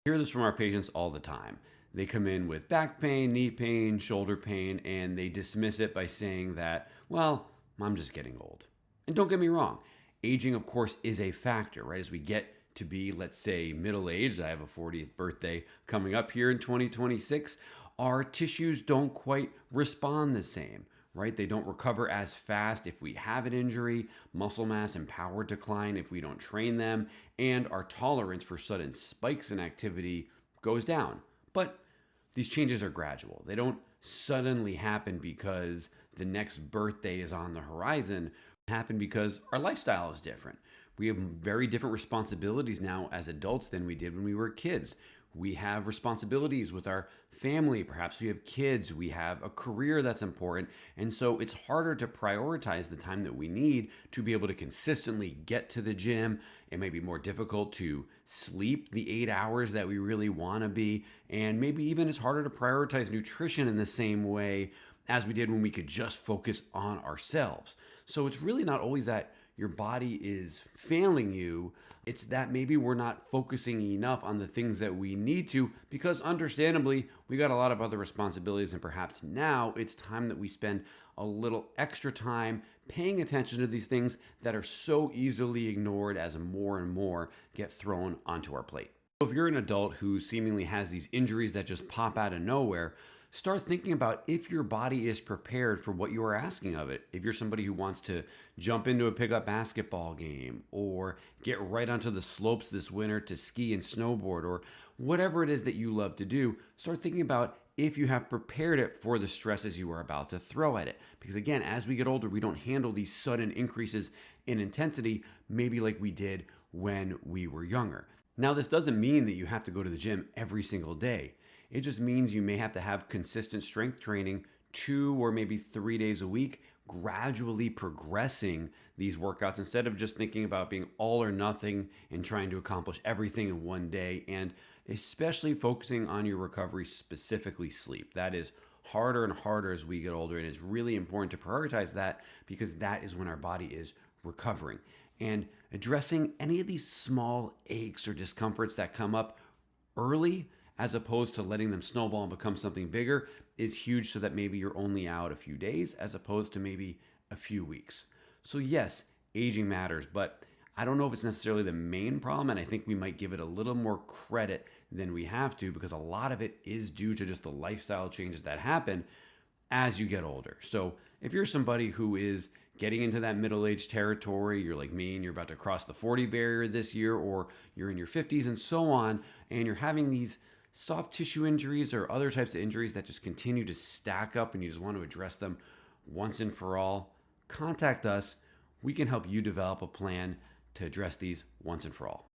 Hear this from our patients all the time. They come in with back pain, knee pain, shoulder pain, and they dismiss it by saying that, well, I'm just getting old. And don't get me wrong, aging, of course, is a factor, right? As we get to be, let's say, middle aged, I have a 40th birthday coming up here in 2026, our tissues don't quite respond the same, right? They don't recover as fast if we have an injury, muscle mass and power decline if we don't train them, and our tolerance for sudden spikes in activity goes down. But these changes are gradual. They don't suddenly happen because the next birthday is on the horizon. They happen because our lifestyle is different. We have very different responsibilities now as adults than we did when we were kids. We have responsibilities with our family. Perhaps we have kids. We have a career that's important. And so it's harder to prioritize the time that we need to be able to consistently get to the gym. It may be more difficult to sleep the 8 hours that we really want to be. And maybe even it's harder to prioritize nutrition in the same way as we did when we could just focus on ourselves. So it's really not always that your body is failing you. It's that maybe we're not focusing enough on the things that we need to because understandably, we got a lot of other responsibilities and perhaps now it's time that we spend a little extra time paying attention to these things that are so easily ignored as more and more get thrown onto our plate. So if you're an adult who seemingly has these injuries that just pop out of nowhere, start thinking about if your body is prepared for what you are asking of it. If you're somebody who wants to jump into a pickup basketball game or get right onto the slopes this winter to ski and snowboard or whatever it is that you love to do, start thinking about if you have prepared it for the stresses you are about to throw at it. Because again, as we get older, we don't handle these sudden increases in intensity, maybe like we did when we were younger. Now, this doesn't mean that you have to go to the gym every single day. It just means you may have to have consistent strength training 2 or maybe 3 days a week, gradually progressing these workouts instead of just thinking about being all or nothing and trying to accomplish everything in one day, and especially focusing on your recovery, specifically sleep. That is harder and harder as we get older, and it's really important to prioritize that because that is when our body is recovering. And addressing any of these small aches or discomforts that come up early as opposed to letting them snowball and become something bigger is huge so that maybe you're only out a few days as opposed to maybe a few weeks. So yes, aging matters, but I don't know if it's necessarily the main problem, and I think we might give it a little more credit than we have to because a lot of it is due to just the lifestyle changes that happen as you get older. So if you're somebody who is getting into that middle-aged territory, you're like me and you're about to cross the 40 barrier this year, or you're in your 50s and so on, and you're having these soft tissue injuries or other types of injuries that just continue to stack up and you just want to address them once and for all, contact us. We can help you develop a plan to address these once and for all.